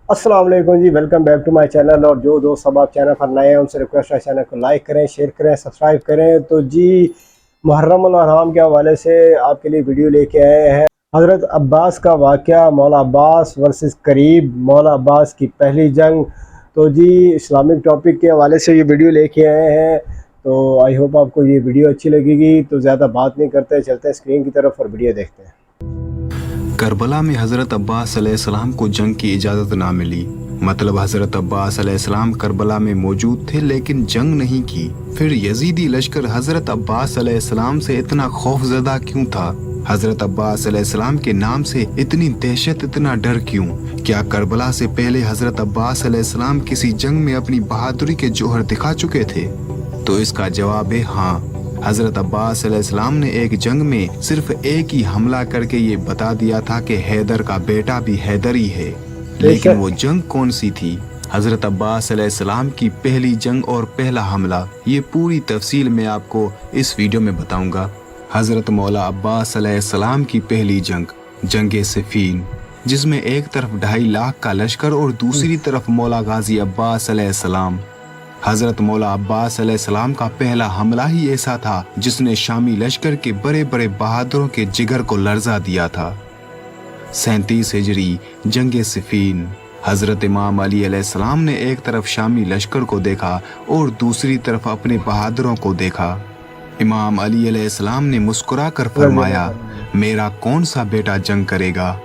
अस्सलाम वालेकुम जी, welcome back to my channel. और जो दोस्त सब आप चैनल पर नए हैं उनसे रिक्वेस्ट है चैनल को लाइक करें, शेयर करें, सब्सक्राइब करें। तो जी, मुहर्रम अल हराम के हवाले से आपके लिए वीडियो लेके आए हैं। हज़रत अब्बास का वाक़या, मौला अब्बास वर्सेस करीब, मौला अब्बास की पहली जंग। तो जी, इस्लामिक टॉपिक के हवाले से ये वीडियो लेके आए हैं। तो आई होप आपको ये वीडियो अच्छी लगेगी। तो ज़्यादा बात नहीं करते, चलते हैं स्क्रीन की तरफ और वीडियो देखते हैं। करबला में हज़रत अब्बास अलैहिस्सलाम को जंग की इजाज़त ना मिली। मतलब हज़रत अब्बास अलैहिस्सलाम करबला में मौजूद थे लेकिन जंग नहीं की। फिर यजीदी लश्कर हज़रत अब्बास अलैहिस्सलाम से इतना खौफजदा क्यों था? हज़रत अब्बास अलैहिस्सलाम के नाम से इतनी दहशत, इतना डर क्यों? क्या करबला से पहले हज़रत अब्बास अलैहिस्सलाम किसी जंग में अपनी बहादुरी के जौहर दिखा चुके थे? तो इसका जवाब है हाँ। हज़रत अब्बास अलैहिस्सलाम ने एक जंग में सिर्फ एक ही हमला करके ये बता दिया था कि हैदर का बेटा भी हैदर ही है। लेकिन वो जंग कौन सी थी? हज़रत अब्बास अलैहिस्सलाम की पहली जंग और पहला हमला, ये पूरी तफसील मैं आपको इस वीडियो में बताऊंगा। हज़रत मौला अब्बास अलैहिस्सलाम की पहली जंग, जंग सिफीन, जिसमें एक तरफ 2.5 लाख का लश्कर और दूसरी तरफ मौला गाजी अब्बास अलैहिस्सलाम। हज़रत मौला अब्बास अलैहिस्सलाम का पहला हमला ही ऐसा था जिसने शामी लश्कर के बड़े बड़े बहादुरों के जिगर को लर्जा दिया था। 37 हिजरी, जंग सिफीन। हज़रत इमाम अली अलैहिस्सलाम ने एक तरफ शामी लश्कर को देखा और दूसरी तरफ अपने बहादुरों को देखा। इमाम अली अलैहिस्सलाम ने मुस्कुरा कर फरमाया, मेरा कौन सा बेटा जंग करेगा?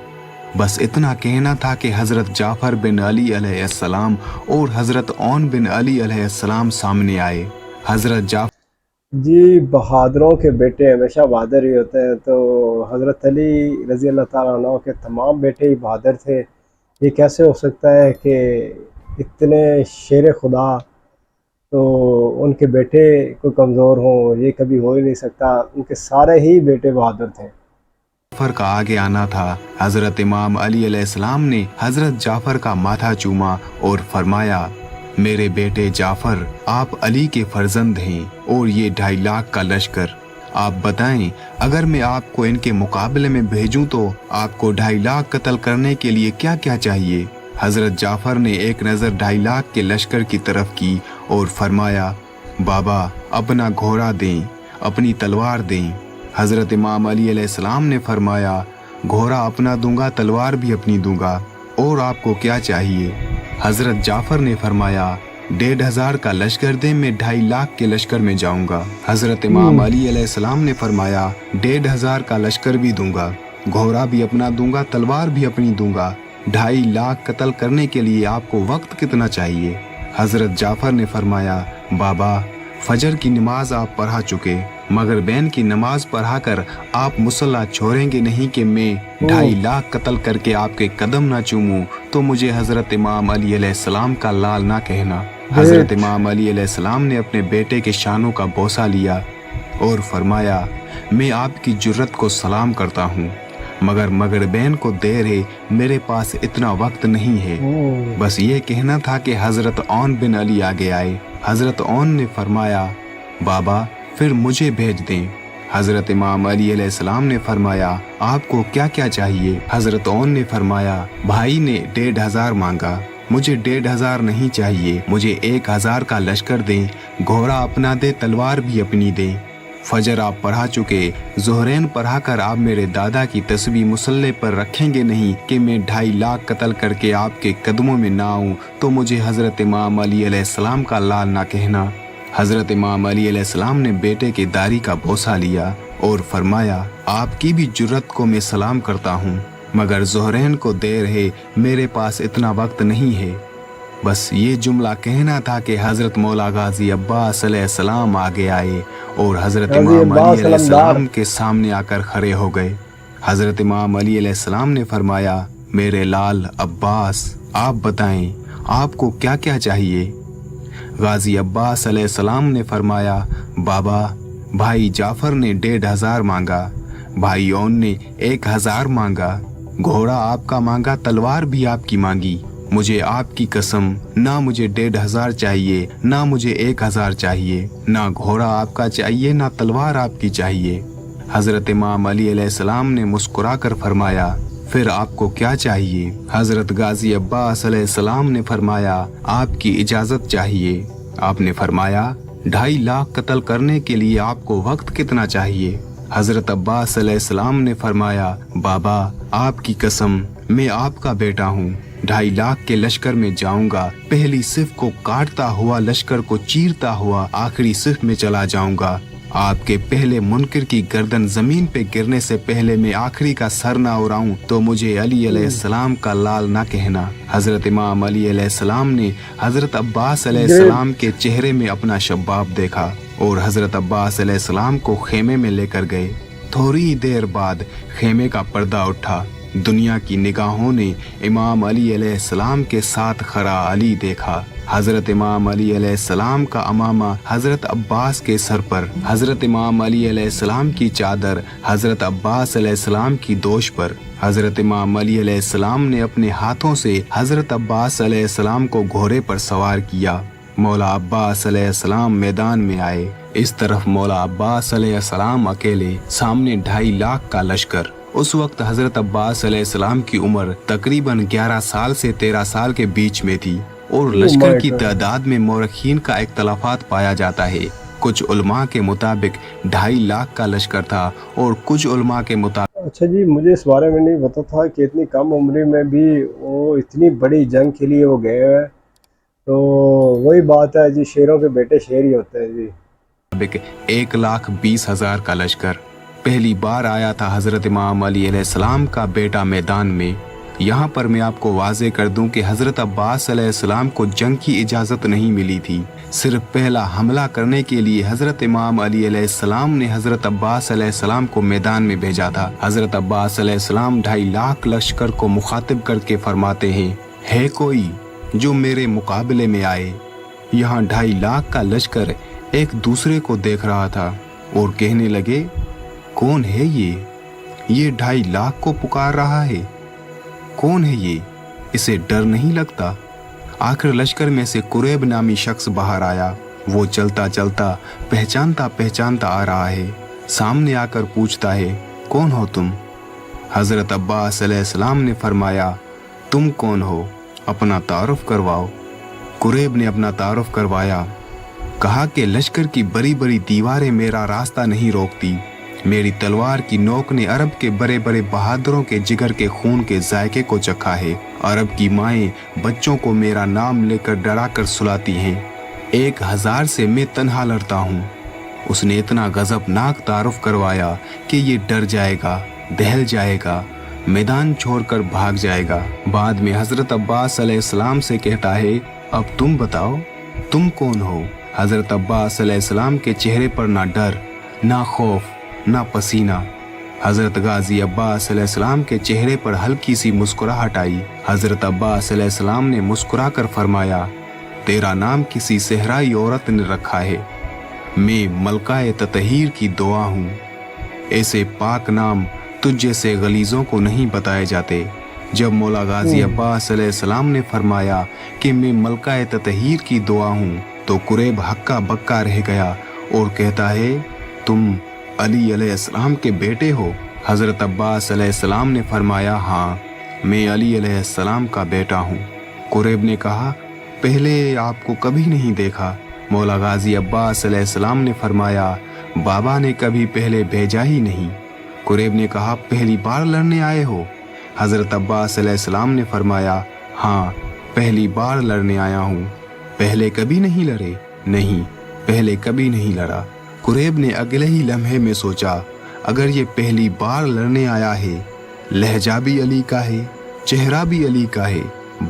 बस इतना कहना था कि हज़रत जाफ़र बिन अली अलैहिस्सलाम और हज़रत औन बिन अली अलैहिस्सलाम सामने आए। हज़रत जाफ़र जी, बहादुरों के बेटे हमेशा बहादुर ही होते हैं। तो हज़रत अली रज़ी अल्लाह ताला अन्हु के तमाम बेटे ही बहादुर थे। ये कैसे हो सकता है कि इतने शेर खुदा तो उनके बेटे कोई कमज़ोर हों? ये कभी हो ही नहीं सकता। उनके सारे ही बेटे बहादुर थे। का आगे आना था। हज़रत इमाम अली अलैहिस्सलाम ने हज़रत जाफ़र का माथा चूमा और फरमाया, मेरे बेटे जाफ़र, आप अली के फर्जंद हैं और ये 2.5 लाख का लश्कर, आप बताएं, अगर मैं आपको इनके मुकाबले में भेजूं तो आपको 2.5 लाख कत्ल करने के लिए क्या क्या चाहिए? हज़रत जाफ़र ने एक नज़र 2.5 लाख के लश्कर की तरफ की और फरमाया, बाबा, अपना घोड़ा दें, अपनी तलवार दें। हज़रत इमाम अली अलैहिस्सलाम ने फरमाया, घोड़ा अपना दूंगा, तलवार भी अपनी दूंगा, और आपको क्या चाहिए? हज़रत जाफ़र ने फरमाया, 1,500 का लश्कर दे, मैं 2.5 लाख के लश्कर में जाऊंगा। हज़रत इमाम अली अलैहिस्सलाम ने फरमाया, 1,500 का लश्कर भी दूंगा, घोड़ा भी अपना दूंगा, तलवार भी अपनी दूंगा। 2.5 लाख कत्ल करने के लिए आपको वक्त कितना चाहिए? हज़रत जाफ़र ने फरमाया, बाबा, फजर की नमाज आप पढ़ा चुके, मगर बैन की नमाज पढ़ाकर आप मुसल्ला छोड़ेंगे नहीं कि मैं 2.5 लाख कत्ल करके आपके कदम ना चूमूं, तो मुझे हज़रत इमाम अली अलैहिस्सलाम का लाल ना कहना। हज़रत इमाम अली अलैहिस्सलाम ने अपने बेटे के शानों का बोसा लिया और फरमाया, मैं आपकी जुर्रत को सलाम करता हूँ, मगर बैन को देर है, मेरे पास इतना वक्त नहीं है। बस ये कहना था कि हज़रत औन बिन अली आगे आए। हज़रत औन ने फरमाया, बाबा, फिर मुझे भेज दें। हज़रत इमाम अली अलैहिस्सलाम ने फरमाया, आपको क्या क्या चाहिए? हज़रत औन ने फरमाया, भाई ने 1,500 मांगा, मुझे 1,500 नहीं चाहिए, मुझे 1,000 का लश्कर दें, घोड़ा अपना दे, तलवार भी अपनी दें। फजर आप पढ़ा चुके, ज़ोहरैन पढ़ाकर आप मेरे दादा की तस्बीह मुसल्ले पर रखेंगे नहीं कि मैं 2.5 लाख कत्ल करके आपके कदमों में ना आऊँ, तो मुझे हज़रत इमाम अली अलैहिस्सलाम का लाल ना कहना। हज़रत इमाम अली अलैहिस्सलाम ने बेटे के दाढ़ी का बोसा लिया और फरमाया, आपकी भी जुर्रत को मैं सलाम करता हूँ, मगर ज़ोहरैन को देर है, मेरे पास इतना वक्त नहीं है। बस ये जुमला कहना था कि हज़रत मौला गाजी अब्बास अलैहिस्सलाम आगे आए और हज़रत इमाम अली अलैहिस्सलाम के सामने आकर खड़े हो गए। हज़रत इमाम अली अलैहिस्सलाम ने फरमाया, मेरे लाल अब्बास, आप बताएं, आपको क्या क्या चाहिए? गाजी अब्बास अलैहिस्सलाम ने फरमाया, बाबा, भाई जाफ़र ने 1,500 मांगा, भाई औन ने 1,000 मांगा, घोड़ा आपका मांगा, तलवार भी आपकी मांगी। मुझे आपकी कसम, ना मुझे 1,500 चाहिए, ना मुझे 1,000 चाहिए, ना घोड़ा आपका चाहिए, ना तलवार आपकी चाहिए। हज़रत इमाम अली अलैहिस्सलाम ने मुस्कुरा कर फरमाया, फिर आपको क्या चाहिए? हजरत गाजी अब्बास अलैहिस्सलाम ने फरमाया, आपकी इजाजत चाहिए। आपने फरमाया, 2.5 लाख कत्ल करने के लिए आपको वक्त कितना चाहिए? हजरत अब्बास अलैहिस्सलाम ने फरमाया, बाबा आपकी कसम, मैं आपका बेटा हूँ। 2.5 लाख के लश्कर में जाऊंगा, पहली सिफ को काटता हुआ लश्कर को चीरता हुआ आखिरी सिफ में चला जाऊंगा। आपके पहले मुनकिर की गर्दन जमीन पे गिरने से पहले मैं आखिरी का सर ना उड़ाऊं तो मुझे अली अलैहिस्सलाम का लाल ना कहना। हजरत इमाम अली अलैहिस्सलाम ने हजरत अब्बास अलैहिस्सलाम के चेहरे में अपना शबाब देखा और हजरत अब्बास अलैहिस्सलाम को खेमे में लेकर गए। थोड़ी देर बाद खेमे का पर्दा उठा। दुनिया की निगाहों ने इमाम अली अलैहिस्सलाम के साथ खड़ा अली देखा। हजरत इमाम अली अलैहिस्सलाम का अमामा हजरत अब्बास के सर पर, हजरत इमाम अली अलैहिस्सलाम की चादर हजरत अब्बास अलैहिस्सलाम की दोष पर। हजरत इमाम अली अलैहिस्सलाम ने अपने हाथों से हजरत अब्बास अलैहिस्सलाम को घोड़े पर सवार किया। मौला अब्बास अलैहिस्सलाम मैदान में आए। इस तरफ मौला अब्बास अलैहिस्सलाम अकेले, सामने 2.5 लाख का लश्कर। उस वक्त हजरत अब्बास अलैहिस्सलाम की उम्र तकरीबन 11 साल से 13 साल के बीच में थी और लश्कर की तादाद में मौरखीन का इख्तलाफात पाया जाता है। कुछ उलमा के मुताबिक 2.5 लाख का लश्कर था और कुछ उलमा के मुताबिक। अच्छा जी, मुझे इस बारे में नहीं पता था कि इतनी कम उम्र में भी वो इतनी बड़ी जंग के लिए वो गए हैं। तो वही बात है जी, शेरों के बेटे शेर ही होते हैं जी। 1,20,000 का लश्कर पहली बार आया था हजरत इमाम अली अलैहिस्सलाम का बेटा मैदान में। यहाँ पर मैं आपको वाज़े कर दूं कि हजरत अब्बास अलैहिस्सलाम को जंग की इजाज़त नहीं मिली थी। सिर्फ पहला हमला करने के लिए हजरत इमाम अली अलैहिस्सलाम ने हजरत अब्बास अलैहिस्सलाम को मैदान में भेजा था। हजरत अब्बास अलैहिस्सलाम 2.5 लाख लश्कर को मुखातिब करके फरमाते हैं, है कोई जो मेरे मुकाबले में आए? यहाँ 2.5 लाख का लश्कर एक दूसरे को देख रहा था और कहने लगे, कौन है ये 2.5 लाख को पुकार रहा है? कौन है ये? इसे डर नहीं लगता? आखिर लश्कर में से कुरैब नामी शख्स बाहर आया। वो चलता चलता पहचानता पहचानता आ रहा है। सामने आकर पूछता है, कौन हो तुम? हजरत अब्बास अलैहिस्सलाम ने फरमाया, तुम कौन हो? अपना तारुफ करवाओ। कुरैब ने अपना तारुफ करवाया। कहा कि लश्कर की बड़ी बड़ी दीवारें मेरा रास्ता नहीं रोकती। मेरी तलवार की नोक ने अरब के बड़े बड़े बहादुरों के जिगर के खून के जायके को चखा है। अरब की माएं बच्चों को मेरा नाम लेकर डरा कर सुलाती हैं। 1000 से मैं तन्हा लड़ता हूँ। उसने इतना गजबनाक तारुफ करवाया कि ये डर जाएगा, दहल जाएगा, मैदान छोड़कर भाग जाएगा। बाद में हजरत अब्बास अलैहिस्सलाम से कहता है, अब तुम बताओ, तुम कौन हो? हजरत अब्बास अलैहिस्सलाम के चेहरे पर ना डर, ना खौफ, ना पसीना। हजरत गाजी अब्बास अलैहिस्सलाम के चेहरे पर हल्की सी मुस्कुराहट आई। हजरत अब्बास अलैहिस्सलाम ने मुस्कुराकर फरमाया, तेरा नाम किसी सहराई औरत ने रखा है। मैं मलकाए ततहीर की दुआ हूँ। ऐसे पाक नाम तुझ जैसे गलीजों को नहीं बताए जाते। जब मौला गाजी अब्बास अलैहिस्सलाम ने फरमाया कि मैं मलकाए ततहीर की दुआ हूँ तो कुरैब हक्का बक्का रह गया और कहता है, तुम अली अलैहिस्सलाम के बेटे हो? हजरत अब्बास अलैहिस्सलाम ने फरमाया, हाँ, मैं अली अलैहिस्सलाम का बेटा हूँ। कुरैब ने कहा, पहले आपको कभी नहीं देखा। मौला गाजी अब्बास अलैहिस्सलाम ने फरमाया, बाबा ने कभी पहले भेजा ही नहीं। कुरैब ने कहा, पहली बार लड़ने आए हो? हजरत अब्बास अलैहिस्सलाम ने फरमाया, हाँ, पहली बार लड़ने आया हूँ। पहले कभी नहीं लड़े? नहीं, पहले कभी नहीं लड़ा। कुरैब ने अगले ही लम्हे में सोचा, अगर ये पहली बार लड़ने आया है, लहजा भी अली का है, चेहरा भी अली का है,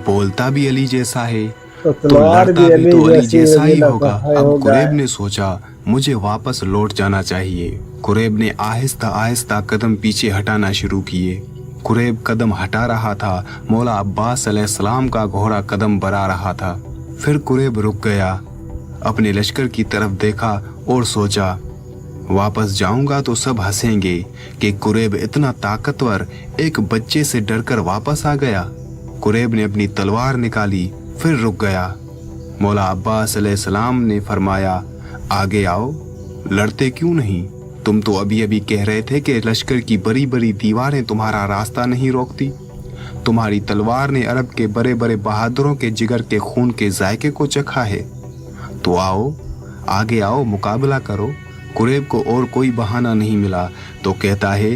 बोलता भी अली जैसा है, तो लड़ता भी तो अली जैसा ही होगा। अब कुरैब ने सोचा, मुझे वापस लौट जाना चाहिए। कुरैब ने आहिस्ता आहिस्ता कदम पीछे हटाना शुरू किए। कुरैब कदम हटा रहा था, मौला अब्बास अलैहिस्सलाम का घोड़ा कदम बढ़ा रहा था। फिर कुरैब रुक गया, अपने लश्कर की तरफ देखा और सोचा, वापस जाऊंगा तो सब हंसेंगे कि कुरैब इतना ताकतवर एक बच्चे से डरकर वापस आ गया। कुरैब ने अपनी तलवार निकाली, फिर रुक गया। मौला अब्बास अलैहिस्सलाम ने फरमाया, आगे आओ, लड़ते क्यों नहीं? तुम तो अभी अभी कह रहे थे कि लश्कर की बड़ी बड़ी दीवारें तुम्हारा रास्ता नहीं रोकती। तुम्हारी तलवार ने अरब के बड़े बड़े बहादुरों के जिगर के खून के जायके को चखा है। तो आओ, आगे आओ, मुकाबला करो। कुरैब को और कोई बहाना नहीं मिला तो कहता है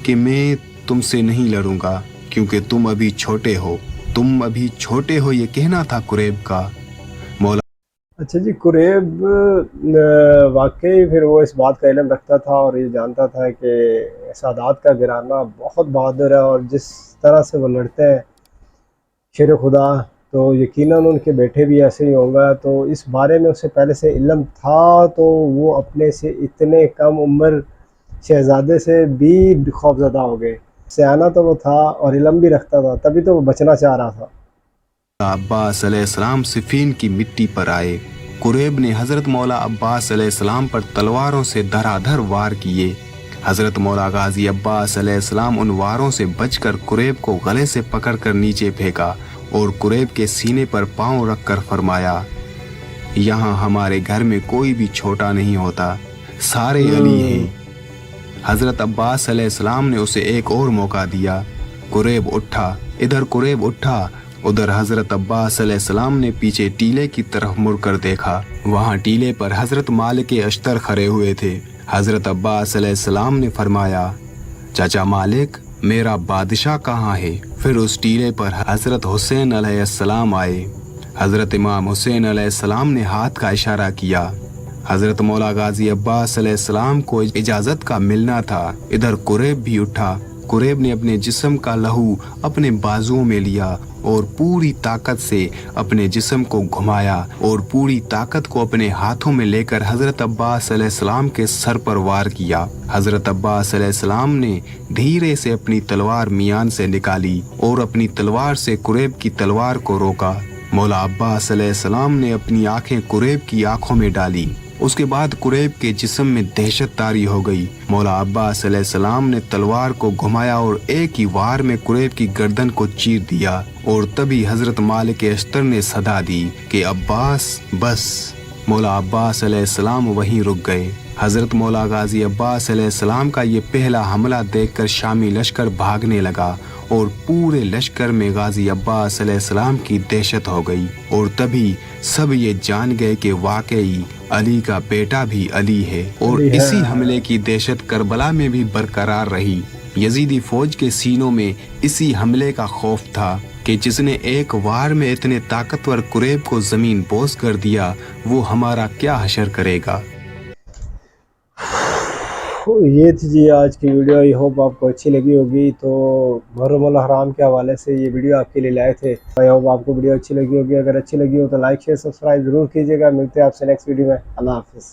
कि मैं तुमसे नहीं लड़ूंगा क्योंकि तुम अभी छोटे हो। तुम अभी छोटे हो, ये कहना था कुरैब का। मौला अच्छा जी, कुरैब वाकई फिर वो इस बात का इल्म रखता था और ये जानता था कि सादात का घराना बहुत बहादुर है और जिस तरह से वो लड़ते हैं शेर खुदा, तो यकीनन उनके बेटे भी ऐसे ही होंगे। तो इस बारे में उसे पहले से इल्म था, तो वो अपने से इतने कम उम्र शहजादे से भी खौफजदा हो गए। सयाना तो वो था और इल्म भी रखता था, तभी तो वो बचना चाह रहा था। अब्बास अलैहिस्सलाम सिफीन की मिट्टी पर आए। कुरैब ने हजरत मौला अब्बास अलैहिस्सलाम पर तलवारों से धराधर वार किए। हजरत मौला गाजी अब्बास अलैहिस्सलाम उन वारों से बचकर कुरैब को गले से पकड़कर नीचे फेंका और कुरैब के सीने पर पांव रखकर फरमाया, यहाँ हमारे घर में कोई भी छोटा नहीं होता, सारे अली हैं। हजरत अब्बास अलैहिस्सलाम ने उसे एक और मौका दिया। कुरैब उठा, इधर कुरैब उठा, उधर हजरत अब्बास अलैहिस्सलाम ने पीछे टीले की तरफ मुड़कर देखा। वहां टीले पर हजरत मालिक अश्तर खड़े हुए थे। हजरत अब्बास अलैहिस्सलाम ने फरमाया, चाचा मालिक, मेरा बादशाह कहाँ है? फिर उस टीले पर हजरत हुसैन अलैहिस्सलाम आए। हजरत इमाम हुसैन अलैहिस्सलाम ने हाथ का इशारा किया। हजरत मौला गाजी अब्बास अलैहिस्सलाम को इजाजत का मिलना था। इधर कुरैब भी उठा। कुरैब ने अपने जिस्म का लहू अपने बाजुओं में लिया और पूरी ताकत से अपने जिस्म को घुमाया और पूरी ताकत को अपने हाथों में लेकर हजरत अब्बास अलैहिस्सलाम के सर पर वार किया। हजरत अब्बास अलैहिस्सलाम ने धीरे से अपनी तलवार मियान से निकाली और अपनी तलवार से कुरैब की तलवार को रोका। मौला अब्बास अलैहिस्सलाम ने अपनी आंखें कुरैब की आंखों में डाली। उसके बाद कुरैब के जिस्म में दहशत तारी हो गई। मौला अब्बास अलैहिस्सलाम ने तलवार को घुमाया और एक ही वार में कुरैब की गर्दन को चीर दिया और तभी हजरत मालिक अश्तर ने सदा दी कि अब्बास बस। मौला अब्बास अलैहिस्सलाम वहीं रुक गए। हजरत मौला गाजी अब्बास अलैहिस्सलाम का ये पहला हमला देखकर शामी लश्कर भागने लगा और पूरे लश्कर में गाजी अब्बास अलैहिस्सलाम की दहशत हो गई और तभी सब ये जान गए कि वाकई अली का बेटा भी अली है। और इसी हमले की दहशत करबला में भी बरकरार रही। यजीदी फौज के सीनों में इसी हमले का खौफ था कि जिसने एक वार में इतने ताकतवर कुरैब को जमीन बोस कर दिया, वो हमारा क्या हशर करेगा। ये थी जी आज की वीडियो। आई होप आपको अच्छी लगी होगी। तो मुहर्रम अल हराम के हवाले से ये वीडियो आपके लिए लाए थे। आई होप आपको वीडियो अच्छी लगी होगी। अगर अच्छी लगी हो तो लाइक शेयर सब्सक्राइब जरूर कीजिएगा। मिलते हैं आपसे नेक्स्ट वीडियो में। अल्लाह हाफिज़।